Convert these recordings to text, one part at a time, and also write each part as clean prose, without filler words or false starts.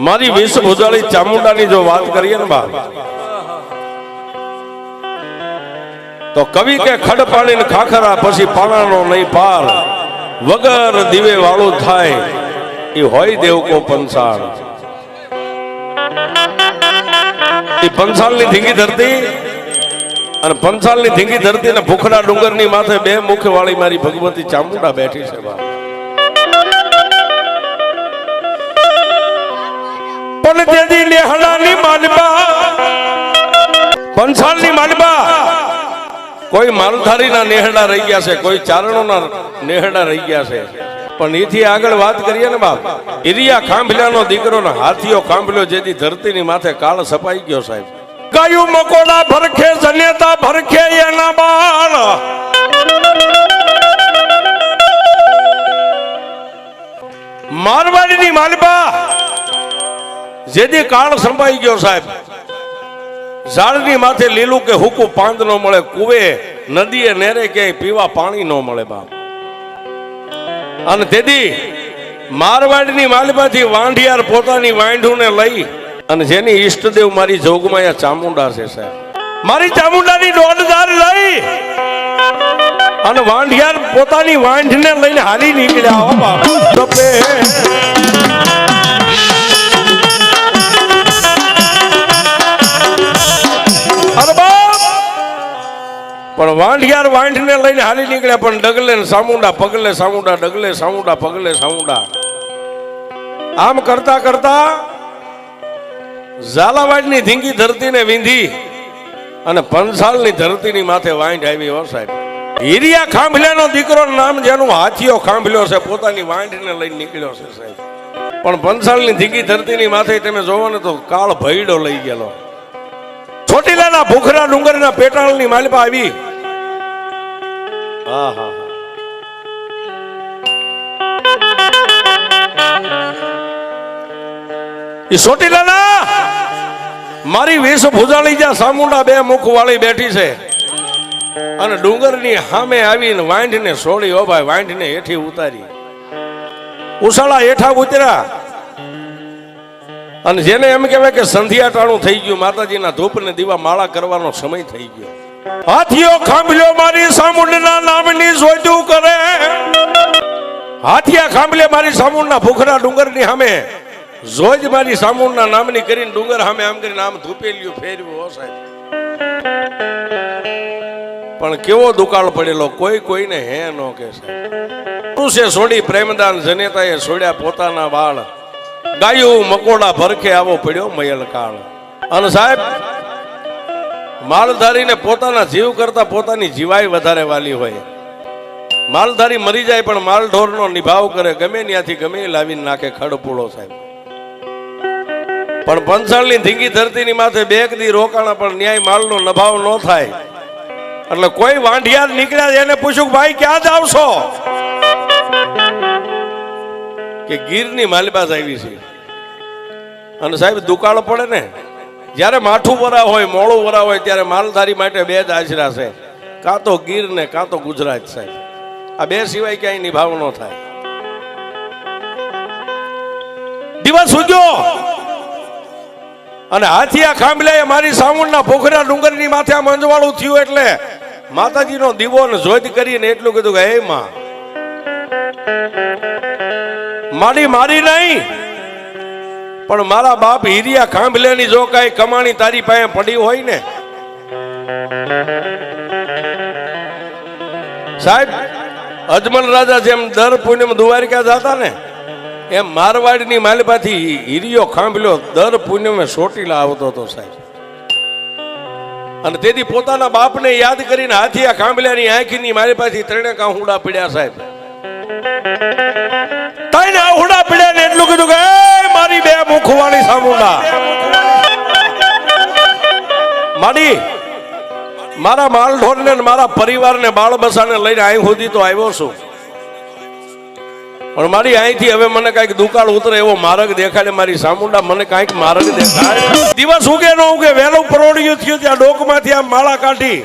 મારી વિષ ભુજાળી ચામુંડાની જો વાત કરીએ ને બાપ, તો કવિ કે ખડ પાણી ને ખાખરા પછી પાણાનો નહીં પાર, વગર દીવે વાળું થાય એ હોય દેવ કો પંસાળ. એ પંસાળની ધીંગી ધરતી અને પંસાળની ધીંગી ધરતી ને ભૂખડા ડુંગરની માથે બે મુખ વાળી મારી ભગવતી ચામુંડા બેઠી છે બાપ. પણ તેથી નેહડાની માલબા, પંસાળની માલબા, કોઈ માલધારીના નેહડા રહી ગયા છે, કોઈ ચારણોના નેહડા રહી ગયા છે. પણ એથી આગળ વાત કરીએ ને બાપ, ઈરિયા ખાંભલાનો દીકરો ને હાથીઓ ખાંભલ્યો જેથી ધરતીની માથે કાળ સપાઈ ગયો સાહેબ. ગાયું મકોડા ભરખે જનેતા ભરખે એના બાળ, મારવાડીની માલબા જેથી કાળ સંભાઈ ગયો સાહેબ. ઝાડની માથે લીલું કે હુકું પાંદ ન મળે, કુવે નદીએ નેરે ક્યાંય પીવા પાણી ન મળે બાપ. અને તેથી મારવાડની માલબાથી વાંઢિયાર પોતાની વાંઢુને લઈ અને જેની ઈષ્ટદેવ મારી જોગમાયા ચામુંડા છે સાહેબ, મારી ચામુંડાની દોડધાર લઈ અને વાંઢિયાર પોતાની વાંઢને લઈને હાલી નીકળ્યા હો બાપ. પણ વાંઢિયાર વાંઢને લઈને હાલી નીકળ્યા, પણ ડગલે સામુંડા પગલે સામુંડા, ડગલે સામુંડા પગલે સામુંડા. આમ કરતા કરતા ઝાલાવાડની ધીંગી ધરતીને વીંધી અને પંસાળની ધરતીની માથે વાંઢ આવી હો સાહેબ. હીરિયા ખાંભલાનો દીકરો નામ જેનું હાથીઓ ખાંભલ્યો છે, પોતાની વાંઢને લઈને નીકળ્યો છે સાહેબ. પણ પંસાળની ધીંગી ધરતીની માથે તમે જોવો ને તો કાળ ભયડો લઈ ગયેલો. ચોટીલાના ભૂખરા ડુંગરના પેટાળની માલપા આવી. ચોટીલાના મારી વેશ ભુજાળી જ્યાં સામુંડા બે મુખ વાળી બેઠી છે અને ડુંગરની સામે આવીને વાંઢને છોડી હો ભાઈ, વાંઢને હેઠી ઉતારી. ઉસાળા હેઠા ઉતર્યા અને જેને એમ કહેવાય કે સંધ્યા ટાણું થઈ ગયું, માતાજીના ધૂપ ને દીવા માળા કરવાનો સમય થઈ ગયો. હાથીઓ ખાંભલ્યો મારી સામુંડના નામની જોઈતું કરે, હાથિયા ખાંભલે મારી સામુંડના ભૂખરા ડુંગરની સામે જોજ મારી સામુંડના નામની કરીને ડુંગર સામે આમ કરીને આમ ધૂપેલિયું ફેરવ્યું હો સાહેબ. પણ કેવો દુકાળ પડેલો, કોઈ કોઈને હે નો કે પુરુષે છોડી પ્રેમદાન જનેતાએ છોડ્યા પોતાના બાળ, ગાયું મકોડા ભરખે આવો પડ્યો મયલ કાળ. અને સાહેબ માલધારીને પોતાના જીવ કરતા પોતાની જીવાય વધારે વાલી હોય. માલધારી મરી જાય પણ માલ ઢોરનો નિભાવ કરે, ગમે ત્યાંથી ગમે લાવીને નાખે ખડપૂળો સાહેબ. પણ પંસાળની ધીંગી ધરતીની માથે બેક દી રોકાણા પણ ન્યાય માલનો નભાવ ન થાય. એટલે કોઈ વાંઢિયાર નીકળ્યા એને પૂછ્યું ભાઈ ક્યાં જાવ છો? કે ગીરની માલબાજ આવી છે. અને સાહેબ દુકાળ પડે ને, જ્યારે માઠું વરા હોય મોડું વરા હોય ત્યારે માલધારી માટે બે જ આશરા છે, કાં તો ગીર ને કાં તો ગુજરાત સાહેબ. આ બે સિવાય ક્યાંય નિભાવ ન થાય. દિવસ ઉગ્યો અને હાથિયા ખાંભલાએ મારી સામુંડના ભૂખરા ડુંગરની માથે આમ અંજવાળું થયું એટલે માતાજીનો દીવો ને જોઈત કરીને એટલું કીધું કે હે માં, મારી મારી નહીં પણ મારા બાપ હીરિયા ખાંભલેની જો કઈ કમાણી તારી પાસે પડી હોય ને સાહેબ, અજમલ રાજા જેમ દર પૂનમ દ્વારકા જતા ને એમ મારવાડની માલબાથી હીરિયો ખાંભલ્યો દર પૂનમે ચોટીલા આવતો હતો સાહેબ. અને તેથી પોતાના બાપને યાદ કરીને હાથિયા ખાંભલ્યાની આંખની માલબાથી ત્રણે કાહુડા પડ્યા સાહેબ. તઈને આહુડા પડ્યા ને એટલું કીધું કે મારી બે મુખવાળી સામુંડા, મારી મારા માલ ઢોરને મારા પરિવારને બાળ બસાને લઈને અહીં સુધી તો આવ્યો છું, પણ મારી અહીંથી હવે મને કઈક દુકાળ ઉતરે એવો માર્ગ દેખાડે મારી સામુંડા, મને કઈક માર્ગ દેખાડે. દિવસ ઉગે ન ઉગે વહેલું પરોડિયું થયું ત્યાં ડોકમાંથી આમ માળા કાઢી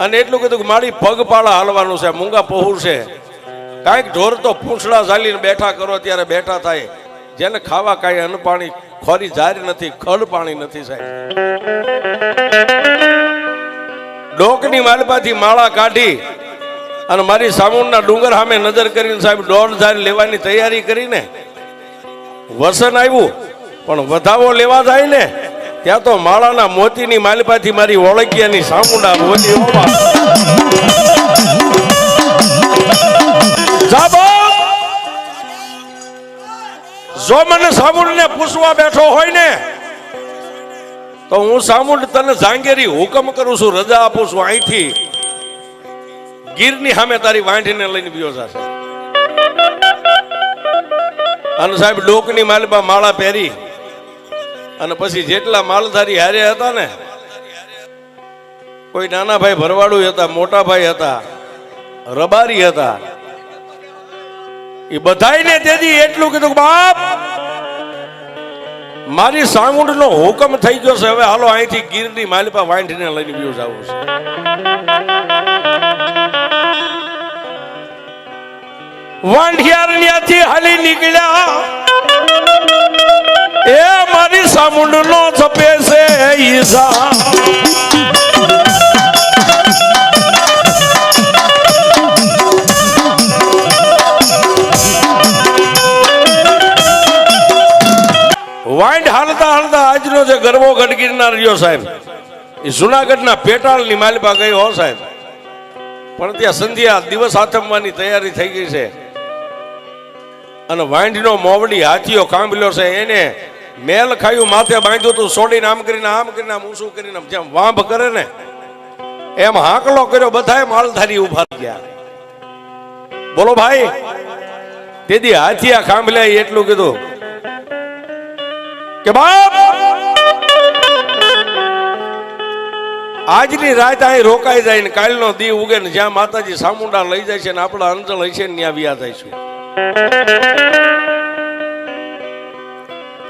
અને એટલું કીધું કે મારી પગપાળા હાલવાનું છે, મૂંગા પહોર છે, કાંઈક ઢોર તો પૂંછડા ઝાલીને બેઠા કરો ત્યારે બેઠા થાય, જેને ખાવા કાંઈ અન્ન પાણી ખોરી જારી નથી, ખડ પાણી નથી સાહેબ. ડોકની માલપાથી માળા કાઢી અને મારી સામુંડના ડુંગર સામે નજર કરીને સાહેબ 1.5 લેવાની તૈયારી કરીને વસન આવ્યું. પણ વધાવો લેવા જાય ને ત્યાં તો માળાના મોતીની માલપાથી મારી ઓળખિયાની સામુંડા મોતી જો મને સામુંડ ને પૂછવા બેઠો હોય ને તો હું સામુંડ તને જાંગેરી હુકમ કરું છું, રજા આપું છું. અહીંથી ગીરની સામે તારી વાંઢીને લઈને ગયો જશે. અને સાહેબ ડોકની માલપા માળા પહેરી અને પછી જેટલા માલધારી હારે હતા ને, કોઈ નાના ભાઈ ભરવાડુ હતા, મોટા ભાઈ હતા, રબારી હતા, એ બધાઈને તેથી એટલું કીધું, બાપ મારી સામુંડ નો હુકમ થઈ ગયો છે, હવે હાલો અહીંથી ગીરની માલપા વાંઢીને લઈને ગયો જવું છે. વાંઢિયારણ્યાથી હાલી નીકળ્યા. એ મારી સામુંડ નો જપે છે ઈસા. વાંઢ હાલતા હાલતા આજનો જે ગરબો ગઢગીરનાર રહ્યો સાહેબ, એ જુનાગઢના પેટાળની માલપા ગઈ હો સાહેબ. પણ ત્યાં સંધ્યા દિવસ આથમવાની તૈયારી થઈ ગઈ છે અને વાંઢનો મોવડી હાથીઓ કાંબલ્યો છે, એને મેલ ખાયું માથે બાંધ્યું તું, છોડીને આમ કરીને ઊંચું કરીને જેમ વાંભ કરે ને એમ હાકલો કર્યો. બધાએ માલધારી ઉભા ગયા. બોલો ભાઈ, તેથી હાથીયા કાંબલ્યા એટલું કીધું કે બાપ આજની રાત અહીં રોકાઈ જાય ને કાલનો દી ઉગે ને જ્યાં માતાજી સામુંડા લઈ જાય છે ને આપણા અંજળ હશે ને ત્યાં વ્યા જાય છે.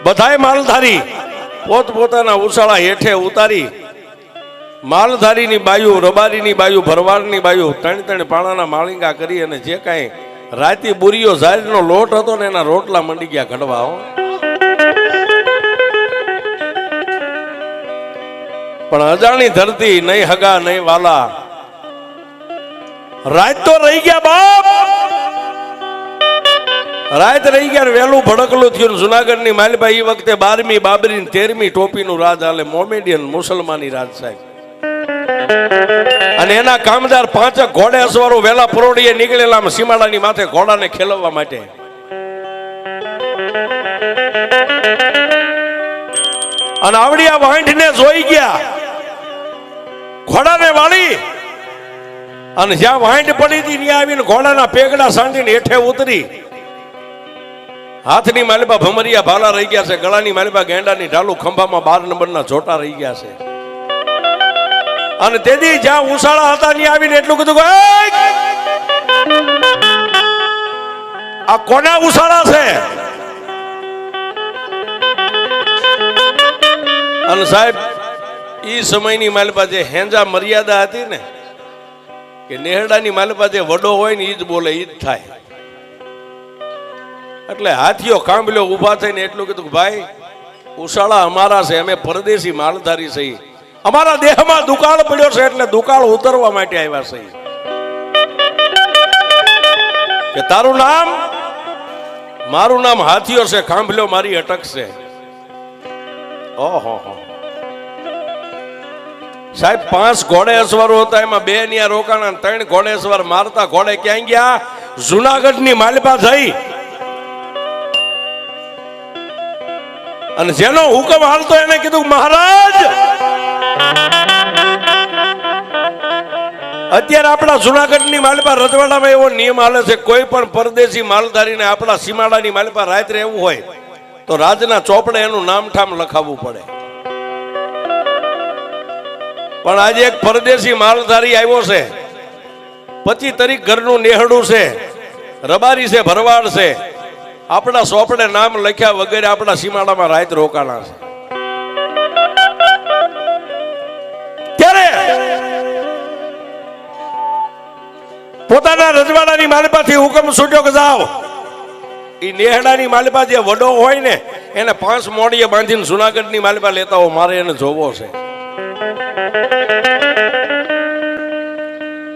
બધાય માલધારી પોતપોતાના ઉછાળા હેઠે ઉતારી માલધારીની બાયુ, રબારીની બાયુ, ભરવાડની બાયુ ત્રણ પાણાના માળીંગા કરી અને જે કાંઈ રાતી બુરીઓ ઝારીનો લોટ હતો ને એના રોટલા મંડી ગયા ઘડવા. પણ અજાણી ધરતી, નહીં હગા નહીં વાલા, રાત તો રહી ગયા બાપ. રાત રહી ગયા, વહેલું ભડકલું થયું. જુનાગઢની માલપા એ વખતે 12મી બાબરી 13મી ટોપીનું રાજ હાલે, મોમેડિયન મુસલમાની રાજ સાહેબ. અને એના કામદાર 5 ઘોડે અસવારો વહેલા પરોડીએ નીકળેલા સીમાડાની માથે ઘોડાને ખેલવવા માટે. અને આવડિયા વાંઢને જોઈ ગયા, ઘોડાને વાળી અને જ્યાં વાંઢ પડી હતી ત્યાં આવીને ઘોડાના પેગડા સાંડીને હેઠે ઉતરી. હાથની માલપા ભમરિયા ભાલા રહી ગયા છે, ગળાની માલપા ગેંડાની ઢાલુ, ખંભામાં 12 નંબરના જોટા રહી ગયા છે. અને તેથી જ્યાં ઉસાળા હતા ત્યાં આવીને એટલું કીધું, આ કોના ઉસાળા છે? અને સાહેબ ઈ સમયની માલપા જે હેંજા મર્યાદા હતી ને, કે નેહડાની માલપા જે વડો હોય ને ઈ જ બોલે, ઈ જ થાય. એટલે હાથીઓ કાંબલ્યો ઉભા થઈને એટલું કીધું કે ભાઈ ઉસાળા અમારા છે, અમે પરદેશી માલધારી છીએ, અમારા દેહમાં દુકાળ પડ્યો છે એટલે દુકાળ ઉતરવા માટે આવ્યા છે. કે તારું નામ? મારું નામ હાથીઓ છે, કાંબલ્યો મારી અટક છે. ઓહો સાહેબ 5 ઘોડે અસવારો હતા, એમાં 2 ન્યા રોકાણા, 3 ઘોડે અસવાર મારતા ઘોડે ક્યાં ગયા? જુનાગઢની માલપા થઈ. અને જેનો હુકમ હાલતો એને કીધું, મહારાજ અત્યારે આપણા જુનાગઢની માલપા રજવાડામાં એવો નિયમ હાલે છે, કોઈ પણ પરદેશી માલધારીને આપણા સીમાડાની માલપા રાત રહેવું હોય તો રાજના ચોપડે એનું નામ ઠામ લખાવવું પડે. પણ આજે એક પરદેશી માલધારી આવ્યો છે, 25 તારીખ ઘરનું નેહડું છે, રબારી છે, ભરવાડ છે, આપણા ચોપડે નામ લખ્યા વગેરે આપણા સીમાડામાં રાત રોકાણા છે. ત્યારે પોતાના રજવાડાની માલપાથી હુકમ છૂટ્યો કે જાઓ એ નેહડાની માલિપા જે વડો હોય ને એને 5 મોડીએ બાંધીને જુનાગઢની માલિપા લેતા હોય, મારે એને જોવો છે.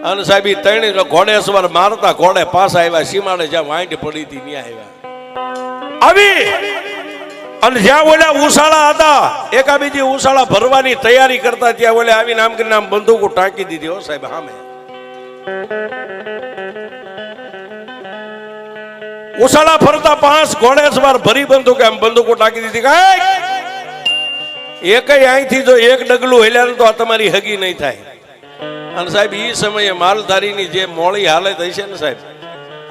અને સાહેબ ઈ 3 ઘોડે સવાર મારતા ઘોડે પાછા આવ્યા, સીમાડે જ્યાં વાંઢ પડી હતી ત્યાં આવ્યા. આવી અને જ્યાં ઓલા ઉસાળા હતા, એકા બીજી ઉસાળા ભરવાની તૈયારી કરતા, ત્યાં ઓલે આવીને આમ કરીને આમ બંદૂકો ટાંકી દીધી. હો સાહેબ સામે ઉસાળા ફરતા 5 ઘોડે સવાર ભરી બંદૂક આમ બંદૂકો ટાંકી દીધી. એકય અહીંથી જો એક ડગલું હેલ્યા તો આ તમારી હગી નહીં થાય. અને સાહેબ એ સમયે માલધારીની જે મોળી હાલત હશે ને સાહેબ,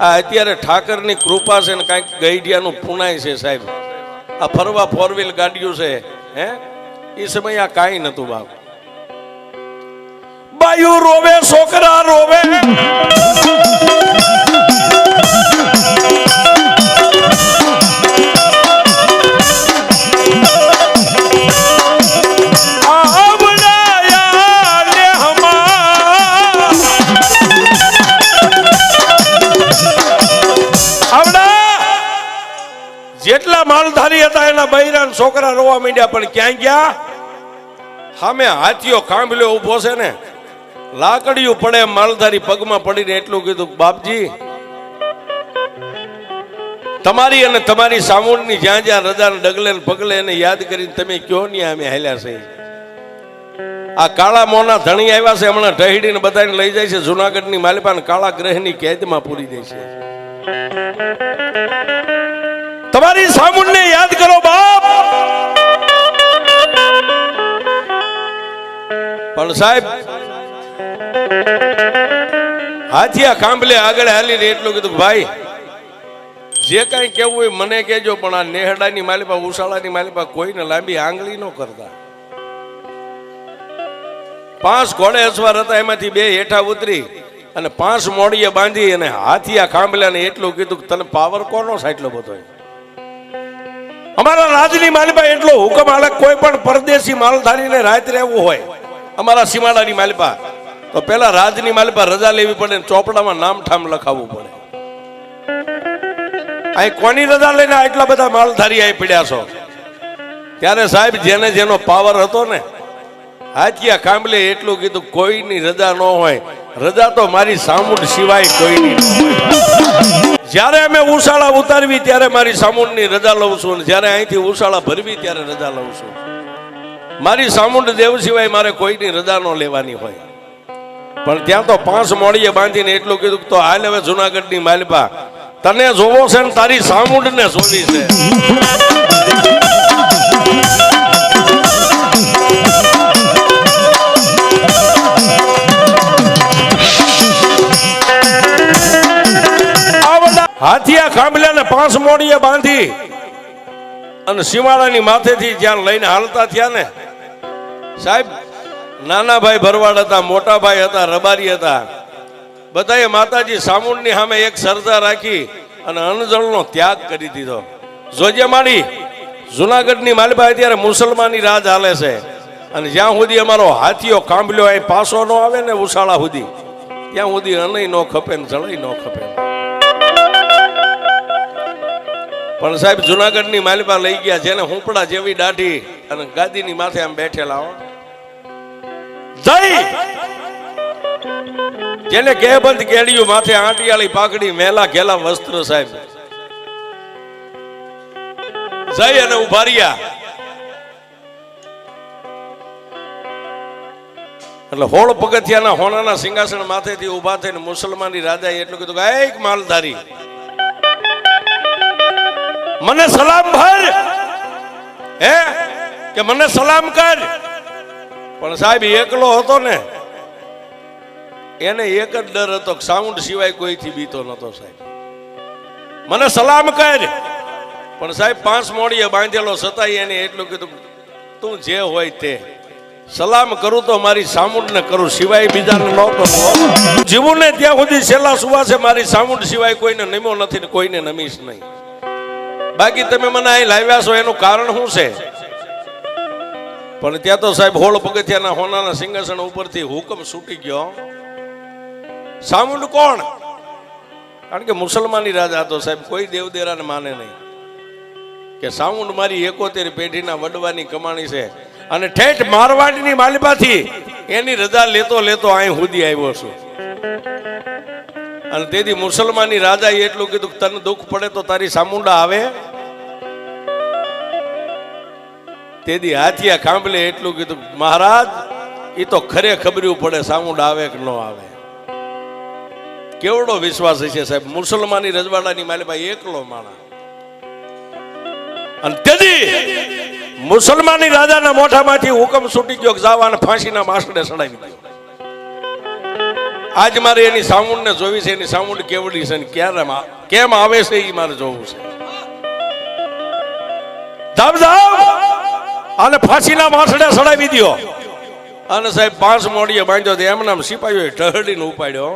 આ અત્યારે ઠાકરની કૃપા છે ને કાંઈક ગઈડિયાનું પુનાય છે સાહેબ. આ ફરવા 4 વ્હીલ ગાડીઓ છે, હે એ સમયે આ કાંઈ નતું બાપ. બાયુ રોવે છોકરા રોવે, જેટલા માલધારી હતા એના બૈરાન છોકરા રોવા માંડ્યા. પણ ક્યાં ગયા? સામે હાથીઓ કાંબલ્યો ઉભો છે ને, લાકડીયું પડે માલધારી પગમાં પડીને એટલું કીધું, બાપજી તમારી અને તમારી સામુંડની જ્યાં જ્યાં રજાને ડગલે ને પગલે એને યાદ કરીને તમે કયો નહીં અમે હાલ્યા છે. આ કાળા મોના ધણી આવ્યા છે, હમણાં ઢહીડીને બધાને લઈ જાય છે જુનાગઢની માલિપા, કાળા ગ્રહની કેદમાં પૂરી દે છે. તમારી સામુંડને યાદ કરો બાપ. પણ સાહેબ હાથિયા કાંબલે આગળ હાલીને એટલું કીધું, ભાઈ જે કઈ કેવું હોય મને કહેજો, પણ આ નેહડાની માલિપા ઉસાળાની માલિપા કોઈને લાંબી આંગળી ન કરતા. 5 ઘોડે અસવાર હતા, એમાંથી 2 હેઠા ઉતરી અને 5 મોડીએ બાંધી અને હાથિયા કાંબલ્યાને એટલું કીધું કે તને પાવર કોનો છે એટલો બધો? અમારા રાજની માલિપા એટલો હુકમ હાલે, કોઈ પણ પરદેશી માલધારીને રાત રહેવું હોય અમારા સીમાડાની માલિપા તો પેલા રાજની માલિપા રજા લેવી પડે, ચોપડામાં નામ ઠામ લખાવવું પડે. અહીં કોની રજા લઈને આટલા બધા માલધારી અહીં પડ્યા છો? ત્યારે સાહેબ જેને જેનો પાવર હતો ને, હાથિયા કાંબલે એટલું કીધું, કોઈની રજા ન હોય, રજા તો મારી સામુંડ સિવાય કોઈની ન હોય. જ્યારે અમે ઉસાળા ઉતારવી ત્યારે મારી સામુંડની રજા લઉં છું, અને જ્યારે અહીંથી ઉસાળા ભરવી ત્યારે રજા લઉં છું. મારી સામુંડ દેવ સિવાય મારે કોઈની રજા ન લેવાની હોય. પણ ત્યાં તો 5 મોડીએ બાંધીને એટલું કીધું, તો હાલ હવે જુનાગઢની માલિપા તને જોવો છે ને તારી સામુંડને જોવી છે. હાથિયા કાંબલ્યાને 5 મોડીએ બાંધી અને સીમાડાની માથેથી જ્યાં લઈને હાલતા થયા ને સાહેબ, નાના ભાઈ ભરવાડ હતા, મોટા ભાઈ હતા, રબારી હતા, બધાએ માતાજી સામુંડની સામે એક સરદા રાખી અને અનજળનો ત્યાગ કરી દીધો. જોજે માડી જુનાગઢની માલિપા અત્યારે મુસલમાની રાજ હાલે છે, અને જ્યાં સુધી અમારો હાથીઓ કાંબલ્યો અહીં પાસો ન આવે ને ઉસાળા સુધી, ત્યાં સુધી અનય ન ખપે ને જળય ન ખપે. પણ સાહેબ જુનાગઢની માલિપા લઈ ગયા, જેને હુંપડા જેવી દાઢી અને ગાદીની માથે આમ બેઠેલા હો, જય જેને કેબંધ કેડિયું માથે આંટિયાળી પાકડી મેલા ઘેલા વસ્ત્ર સાહેબ, જય અને ઉભા રહ્યા. એટલે 16 પગથિયાના હોનાના સિંહાસન માથેથી ઉભા થઈને મુસલમાની રાજાએ એટલું કીધું કે એક માલધારી મને સલામ ભર, હે કે મને સલામ કર. પણ સાહેબ એકલો હતો ને, એને એક જ ડર હતો કે સાઉન્ડ સિવાય કોઈથી બીતો નતો. સાહેબ મને સલામ કર. પણ સાહેબ 5 મોડીએ બાંધેલો છતાંય એને એટલું કીધું, તું જે હોય તે સલામ કરું તો મારી સામુંડને કરું, સિવાય બીજાને ન કરું. જીવું ને ત્યાં સુધી છેલ્લા સુવાસે મારી સામુંડ સિવાય કોઈને નમ્યો નથી ને કોઈને નમીશ નહીં. બાકી તમે મને અહીં લાવ્યા છો એનું કારણ શું છે? પણ ત્યાં તો સાહેબ 16 પગથિયાના હોનાના સિંહાસન ઉપરથી હુકમ છૂટી ગયો. સામુંડ કોણ? કારણ કે મુસલમાની રાજા હતો સાહેબ, કોઈ દેવદેરાને માને નહીં કે સાઉન્ડ મારી 71 પેઢીના વડવાની કમાણી છે અને ઠેઠ મારવાડની માલિબાથી એની રજા લેતો લેતો અહીં સુધી આવ્યો છું. અને તેથી મુસલમાની રાજાએ એટલું કીધું કે તને દુઃખ પડે તો તારી સામુંડા આવે. તેથી હાથિયા ખાંભલે એટલું કીધું મહારાજ એ તો ખરે ખબર્યું પડે સામુંડા આવે કે ન આવે. કેવડો વિશ્વાસ છે સાહેબ, મુસલમાની રજવાડાની માલિબા એકલો માણા. અને તેથી મુસલમાની રાજાના મોઢામાંથી હુકમ છૂટી ગયો કે જાવાને ફાંસીના માસડે સડાવી દો. આજ મારે એની સામુંડ ને જોવી છે, એની સામુંડ કેવડી છે ને ક્યારે કેમ આવે છે એ મારે જોવું છે. જાવ જાવ અને ફાંસીના માસડે સડાવી દો. અને સાહેબ 5 મોડીએ બાંધ્યો તો એમનામ સિપાહીઓએ ઢહડીને ઉપાડ્યો.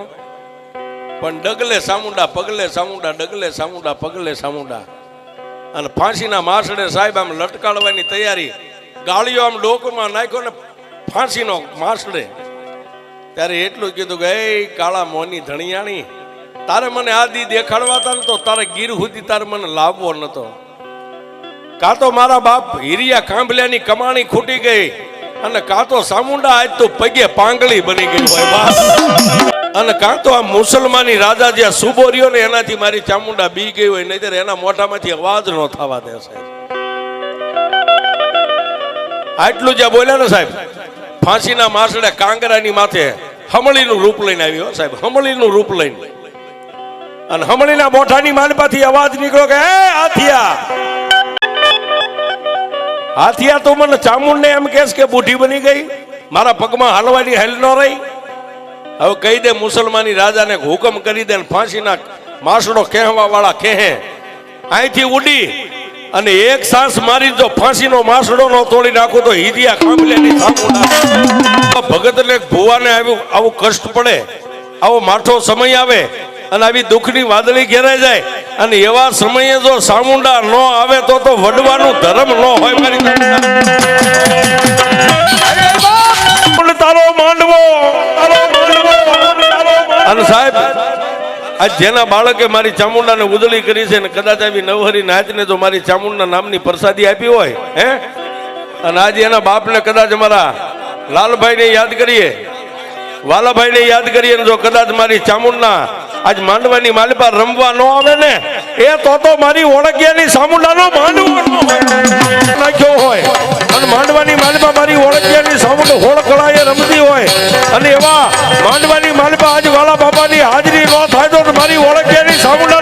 પણ ડગલે સામુંડા પગલે સામુંડા, ડગલે સામુંડા પગલે સામુંડા. અને ફાંસીના માસડે સાહેબ આમ લટકાડવાની તૈયારી, ગાળીઓ આમ ડોકમાં નાખ્યો ને ફાંસીનો માસડે. ત્યારે એટલું કીધું કે એ કાળા મોની ધણિયાણી, તારે મને આ દી દેખાડવાતા ને તો તારે ગીર સુધી તારે મને લાવવો નતો. કાં તો મારા બાપ હીરિયા કાંભલ્યાની કમાણી ખૂટી ગઈ અને કાં તો સામુંડા આજ તો પગે પાંગળી બની ગઈ હોય. અને કાં તો આ મુસલમાની રાજા જે સુબો રહ્યો ને એનાથી મારી ચામુંડા બી ગઈ હોય, નહીતર એના મોઢામાંથી અવાજ ન થવા દે સાહેબ. આટલું જ્યાં બોલ્યા ને સાહેબ, ફાંસીના માસડે કાંગરાની માથે હમળીનું રૂપ લઈને આવ્યો સાહેબ, હમળીનું રૂપ લઈને. અને હમળીના મોઢાની માલપાથી અવાજ નીકળ્યો કે હે હાથિયા, હાથિયા તો મને ચામુંડને એમ કહેશ કે બુઢી બની ગઈ, મારા પગમાં હાલવાની હેલ ન રહી. હવે કહી દે મુસલમાની રાજાને હુકમ કરી દે, ફાંસીના માસડો કહેવા વાળા કહે અહીંથી ઉડી અને એક સાસ મારી જો ફાંસીનો માસડો નો તોડી નાખો તો હીરિયા કાંભલેની સામુંડા. ભગતને ભુવાને આવું કષ્ટ પડે, આવો માઠો સમય આવે અને આવી દુઃખની વાદળી ઘેરાઈ જાય અને એવા સમયે જો સામુંડા ન આવે તો વડવાનું ધર્મ ન હોય. મારી તારો માંડવો અને સાહેબ આજ જેના બાળકે મારી ચામુંડાને ઉજળી કરી છે ને કદાચ આવી નવહરી નાચને જો મારી ચામુંડા નામની પ્રસાદી આપી હોય હે, અને આજે એના બાપને કદાચ અમારા લાલભાઈને યાદ કરીએ, વાલાભાઈને યાદ કરીએ, જો કદાચ મારી ચામુંડા આજ માંડવાની માલિપા રમવા ન આવે ને એ તો મારી ઓળખિયાની સામુંડાનો માંડવો નાખ્યો હોય અને માંડવાની માલિપા મારી ઓળખિયાની સામુંડ હોળખળાએ રમતી હોય અને એવા માંડવાની માલિપા આજ વાલા બાપાની હાજરી ન થાય તો મારી ઓળખિયાની સામુંડા